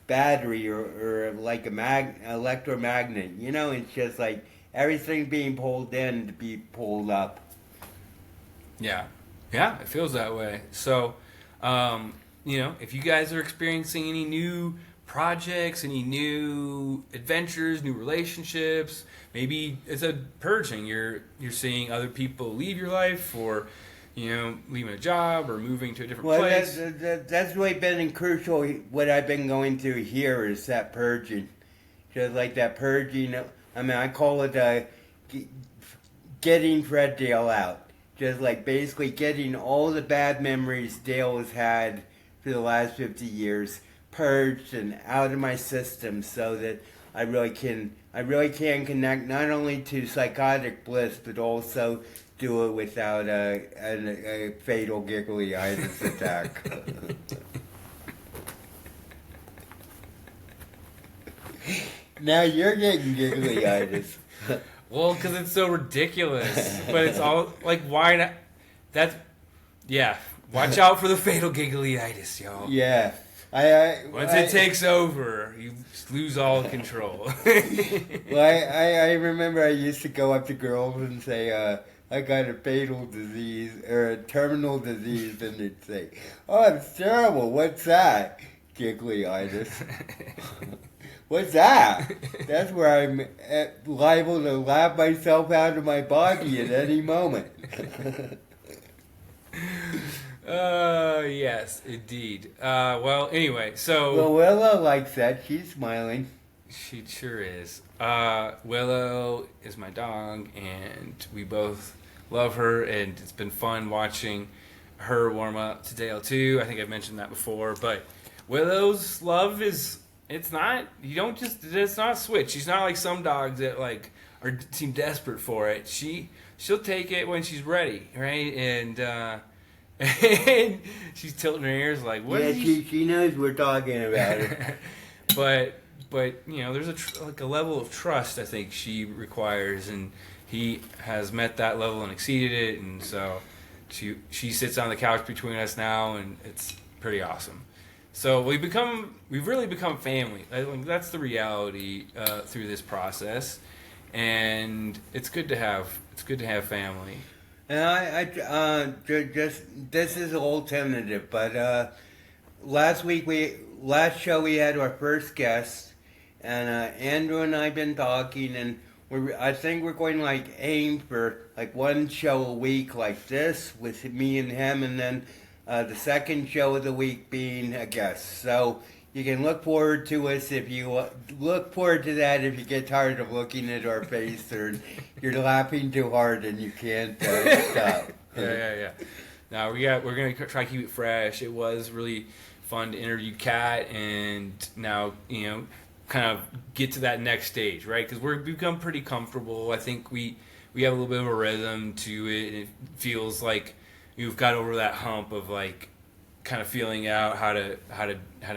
battery or like electromagnet. It's just everything being pulled in to be pulled up. Yeah, it feels that way. So, if you guys are experiencing any new projects, any new adventures, new relationships, maybe it's a purging. You're seeing other people leave your life, or leaving a job or moving to a different Well, place. that's really been crucial. What I've been going through here is that purging. Just like that purging. I mean, I call it getting Fred Dale out. Just like basically getting all the bad memories Dale has had for the last 50 years purged and out of my system, so that I really can connect not only to psychotic bliss, but also do it without a fatal giggly-itis attack. Now you're getting giggly-itis. Well, because it's so ridiculous. But it's all, like, why not? Yeah. Watch out for the fatal giggly-itis, y'all. Yeah. Once it takes over, you lose all control. Well, I remember I used to go up to girls and say, I got a fatal disease or a terminal disease, and they'd say, "Oh, it's terrible. What's that?" Giggly-itis. What's that? That's where I'm liable to laugh myself out of my body at any moment. Yes, indeed. Well, anyway, so... Well, Willow likes that. She's smiling. She sure is. Willow is my dog, and we both love her, and it's been fun watching her warm up to Dale too. I think I've mentioned that before, but Willow's love is, it's not a switch. She's not like some dogs that seem desperate for it. She'll take it when she's ready, right? And she's tilting her ears like, what? Yeah, she knows we're talking about it. but there's a level of trust I think she requires, and he has met that level and exceeded it, and so she sits on the couch between us now, and it's pretty awesome. So we've really become family. That's the reality through this process, and it's good to have family. And this is a little tentative, but last show we had our first guest, and Andrew and I have been talking, and I think we're going to aim for one show a week like this with me and him, and then the second show of the week being a guest. So you can look forward to us if you if you get tired of looking at our face or you're laughing too hard and you can't stop. Yeah. Now we're gonna try to keep it fresh. It was really fun to interview Kat, and now kind of get to that next stage, right? Because we've become pretty comfortable. I think we have a little bit of a rhythm to it, and it feels like you've got over that hump of kind of feeling out how to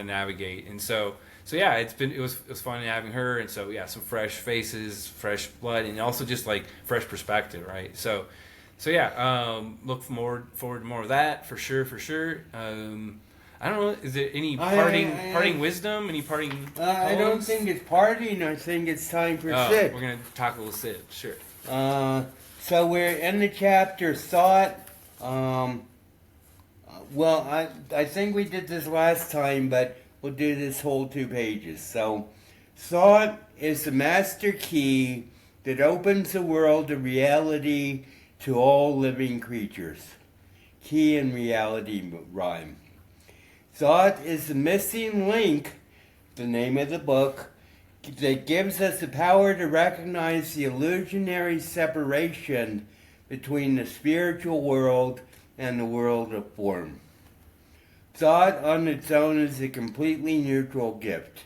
navigate. And so yeah, it was fun having her, and so yeah, some fresh faces, fresh blood, and also just fresh perspective, right? So yeah, look forward to more of that for sure. I don't know. Is there any parting wisdom? Any parting? I don't think it's parting. I think it's time for sip. We're gonna talk a little sip. Sure. So we're in the chapter thought. Well, I think we did this last time, but we'll do this whole 2 pages. So, thought is the master key that opens the world of reality to all living creatures. Key and reality rhyme. Thought is the missing link, the name of the book, that gives us the power to recognize the illusionary separation between the spiritual world and the world of form. Thought on its own is a completely neutral gift.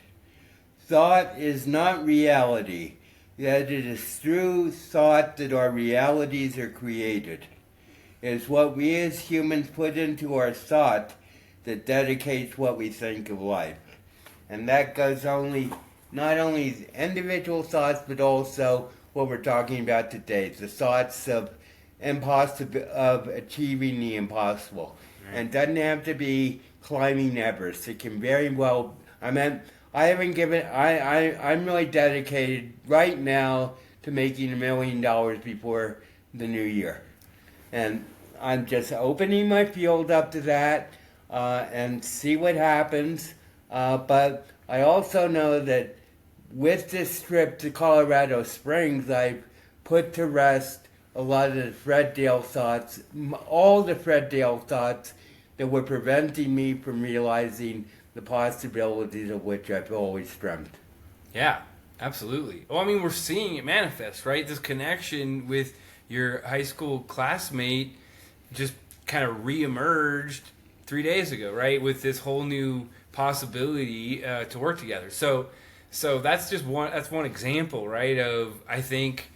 Thought is not reality, yet it is through thought that our realities are created. It is what we as humans put into our thought that dedicates what we think of life. And that goes not only individual thoughts, but also what we're talking about today, the thoughts of achieving the impossible. Right. And it doesn't have to be climbing Everest. It can very well, I'm really dedicated right now to making $1 million before the new year. And I'm just opening my field up to that and see what happens. But I also know that with this trip to Colorado Springs, I've put to rest a lot of the Fred Dale thoughts, all the Fred Dale thoughts that were preventing me from realizing the possibilities of which I've always dreamt. Yeah, absolutely. Well, I mean, we're seeing it manifest, right? This connection with your high school classmate just kind of re-emerged 3 days ago, right? With this whole new possibility to work together. So that's just one. That's one example, right? Of I think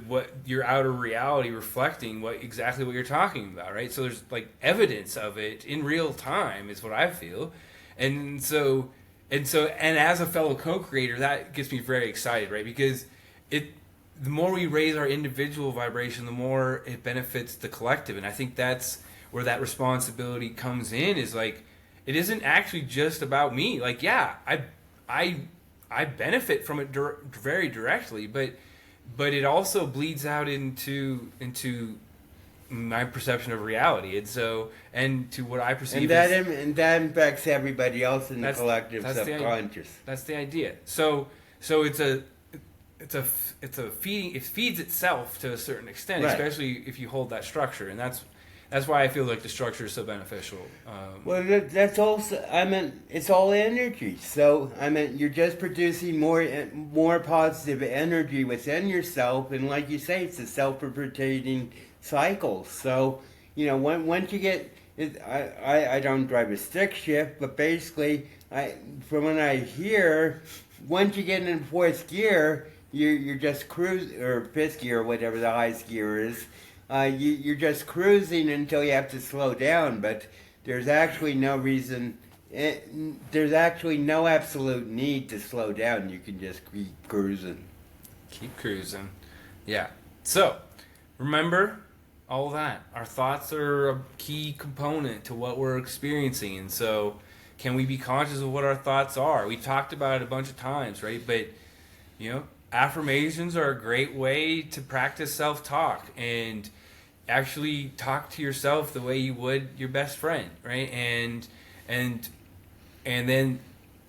what your outer reality reflecting exactly what you're talking about, right? So there's like evidence of it in real time is what I feel, and so and as a fellow co-creator, that gets me very excited, right? Because the more we raise our individual vibration, the more it benefits the collective, and I think that's where that responsibility comes in. Is like it isn't actually just about me. Like, yeah, I benefit from it very directly, but it also bleeds out into my perception of reality, and to what I perceive. And that impacts everybody else in the collective subconscious. That's the idea. So it's a feeding. It feeds itself to a certain extent, right. Especially if you hold that structure, and that's why I feel like the structure is so beneficial. Well, that's also, it's all energy. So, you're just producing more positive energy within yourself. And like you say, it's a self-perpetuating cycle. So, once you get, I don't drive a stick shift, but basically, from what I hear, once you get in fourth gear, you're just cruising, or fifth gear, or whatever the highest gear is. You're just cruising until you have to slow down, but there's actually no reason, there's actually no absolute need to slow down. You can just keep cruising. Keep cruising. Yeah. So, remember all that. Our thoughts are a key component to what we're experiencing, and so can we be conscious of what our thoughts are? We talked about it a bunch of times, right? But, affirmations are a great way to practice self-talk and actually talk to yourself the way you would your best friend, right? And then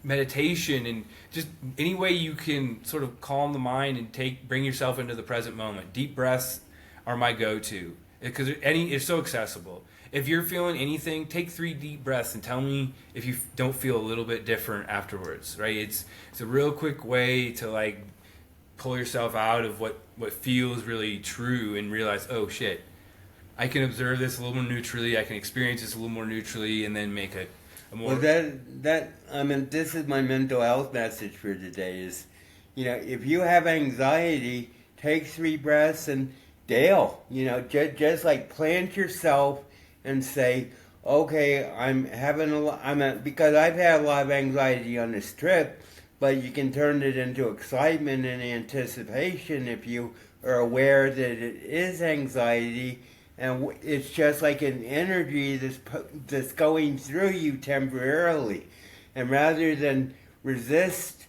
meditation and just any way you can sort of calm the mind and bring yourself into the present moment. Deep breaths are my go-to because it's so accessible. If you're feeling anything, take 3 deep breaths and tell me if you don't feel a little bit different afterwards, right? It's a real quick way to like pull yourself out of what feels really true and realize, oh shit, I can observe this a little more neutrally, I can experience this a little more neutrally, and then make a more... Well, this is my mental health message for today is, if you have anxiety, take 3 breaths and Dale, just like plant yourself and say, okay, because I've had a lot of anxiety on this trip, but you can turn it into excitement and anticipation if you are aware that it is anxiety, and it's just like an energy that's going through you temporarily. And rather than resist,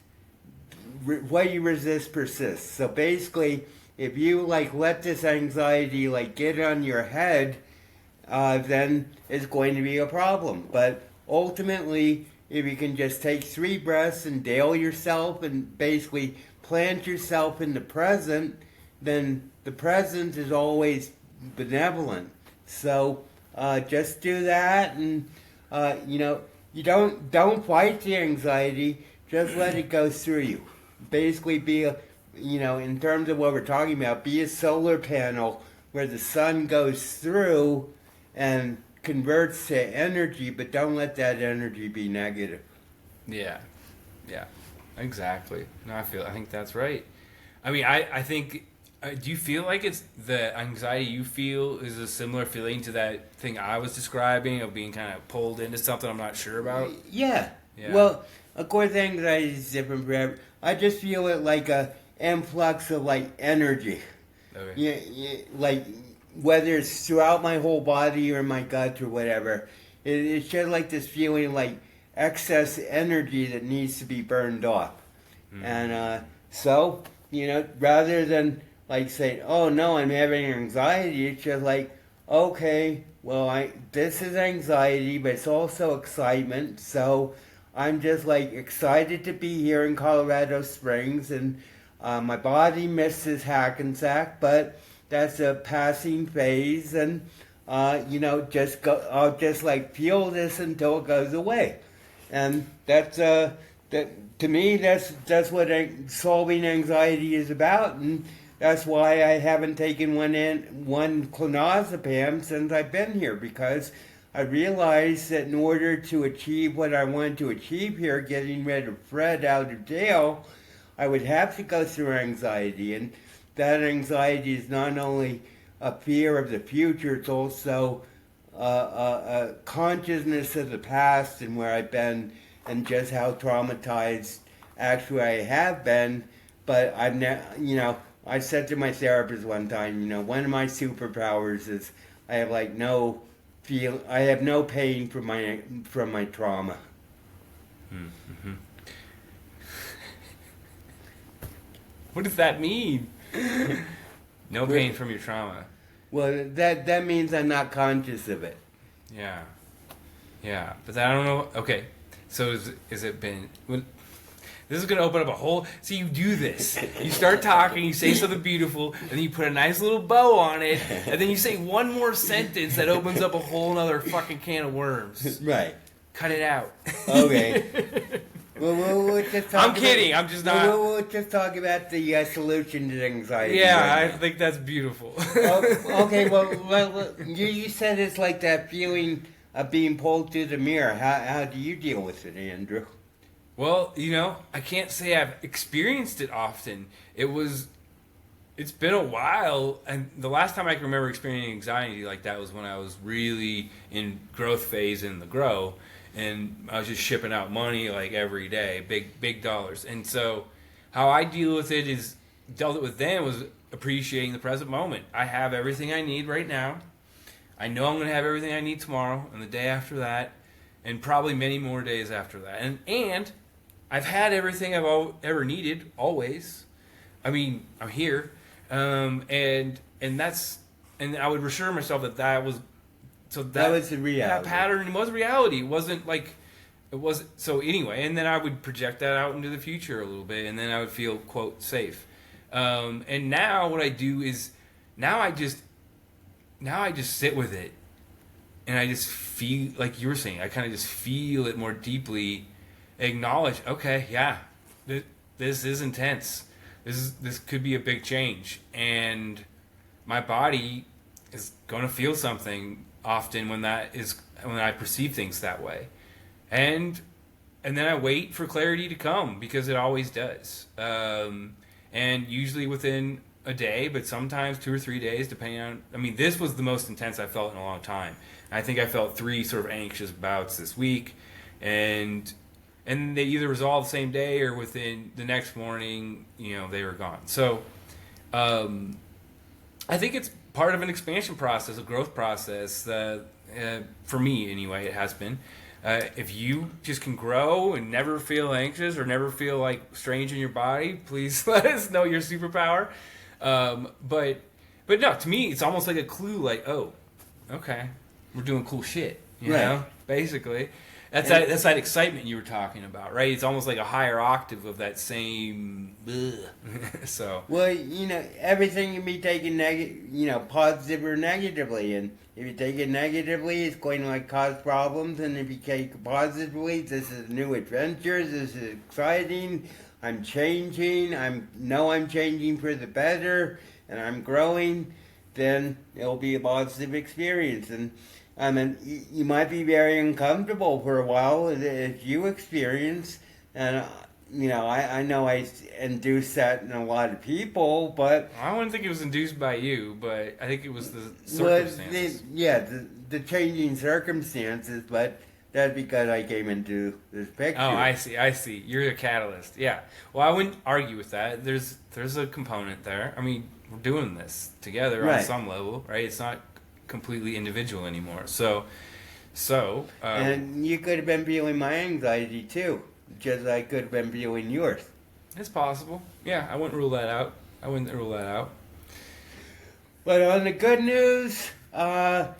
what you resist persists. So basically, if you let this anxiety get on your head, then it's going to be a problem. But ultimately, if you can just take 3 breaths and Dale yourself and basically plant yourself in the present, then the present is always benevolent. So just do that, and you don't fight the anxiety. Just let it go through you. Basically, in terms of what we're talking about, be a solar panel where the sun goes through and converts to energy, but don't let that energy be negative. Yeah, exactly. No, I think that's right. I mean, I think, do you feel like it's the anxiety you feel is a similar feeling to that thing I was describing of being kind of pulled into something I'm not sure about? Yeah. Well, of course, anxiety is different for everyone. I just feel it like a influx of energy. Okay. Whether it's throughout my whole body or my gut or whatever, it's just like this feeling like excess energy that needs to be burned off. Mm-hmm. And so, rather than saying, oh no, I'm having anxiety, it's just okay, well, this is anxiety, but it's also excitement. So I'm just excited to be here in Colorado Springs, and my body misses Hackensack, but that's a passing phase, and I'll just like feel this until it goes away, and that to me that's what solving anxiety is about, and that's why I haven't taken one clonazepam since I've been here, because I realized that in order to achieve what I wanted to achieve here, getting rid of Fred out of jail, I would have to go through anxiety, and that anxiety is not only a fear of the future, it's also a consciousness of the past and where I've been and just how traumatized actually I have been. But I said to my therapist one time, one of my superpowers is I have I have no pain from my trauma. Mm-hmm. What does that mean? No pain from your trauma. Well, that means I'm not conscious of it. Yeah. But I don't know. Okay, so is it been? This is going to open up a whole... See, you do this. You start talking, you say something beautiful, and then you put a nice little bow on it, and then you say one more sentence that opens up a whole other fucking can of worms. Right. Cut it out. Okay. We'll just talk I'm kidding. I'm just not... We'll just talk about the solution to anxiety. Yeah, I think that's beautiful. Okay, well, you said it's like that feeling of being pulled through the mirror. How do you deal with it, Andrew? Well, I can't say I've experienced it often. It's been a while, and the last time I can remember experiencing anxiety like that was when I was really in growth phase in the grow, and I was just shipping out money like every day, big dollars. And so how I dealt it with then was appreciating the present moment. I have everything I need right now. I know I'm going to have everything I need tomorrow and the day after that, and probably many more days after that. And I've had everything I've ever needed, always. I mean, I'm here, and I would reassure myself that was the reality. That pattern was reality. It wasn't like it was. So anyway, and then I would project that out into the future a little bit, and then I would feel quote safe. And now what I do is I just sit with it, and I just feel like you were saying. I kind of just feel it more deeply. Acknowledge, okay, yeah, this is intense. This could be a big change, and my body is going to feel something often when I perceive things that way, and then I wait for clarity to come, because it always does, and usually within a day, but sometimes 2 or 3 days, depending on. I mean, this was the most intense I felt in a long time. I think I felt 3 sort of anxious bouts this week, and they either resolved the same day or within the next morning, they were gone. So I think it's part of an expansion process, a growth process. For me, anyway, it has been. If you just can grow and never feel anxious or never feel like strange in your body, please let us know your superpower. But no, to me, it's almost like a clue, like, oh, okay, we're doing cool shit, you know, basically. That's that excitement you were talking about, right? It's almost like a higher octave of that same. So. Well, everything can be taken positive or negatively, and if you take it negatively, it's going to cause problems, and if you take it positively, this is a new adventure. This is exciting. I'm changing. I'm changing for the better, and I'm growing. Then it'll be a positive experience, and. I mean, you might be very uncomfortable for a while, as you experience, and I know I induce that in a lot of people, but I wouldn't think it was induced by you, but I think it was the circumstances. The changing circumstances, but that's because I came into this picture. Oh, I see. You're a catalyst. Yeah. Well, I wouldn't argue with that. There's a component there. I mean, we're doing this together on some level, right? It's not completely individual anymore. So and you could have been feeling my anxiety too, just like I could have been feeling yours. It's possible. Yeah, I wouldn't rule that out. But on the good news, I've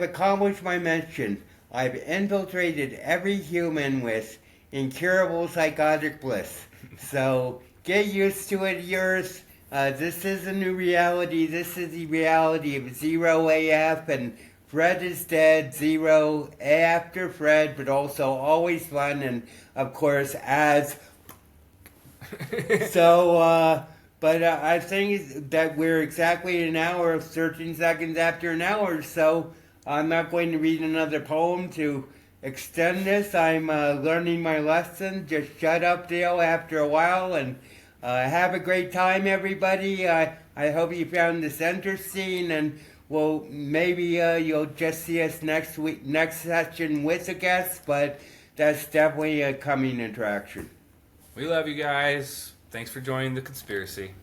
accomplished my mission. I've infiltrated every human with incurable psychotic bliss. So get used to it, yours. This is a new reality. This is the reality of Zero AF, and Fred is dead. Zero after Fred, but also always fun, and of course as. But I think that we're exactly an hour, 13 seconds after an hour, so I'm not going to read another poem to extend this. I'm learning my lesson. Just shut up, Dale, after a while, and have a great time, everybody. I hope you found this interesting, and well, maybe you'll just see us next week, next session with a guest, but that's definitely a coming attraction. We love you guys. Thanks for joining the conspiracy.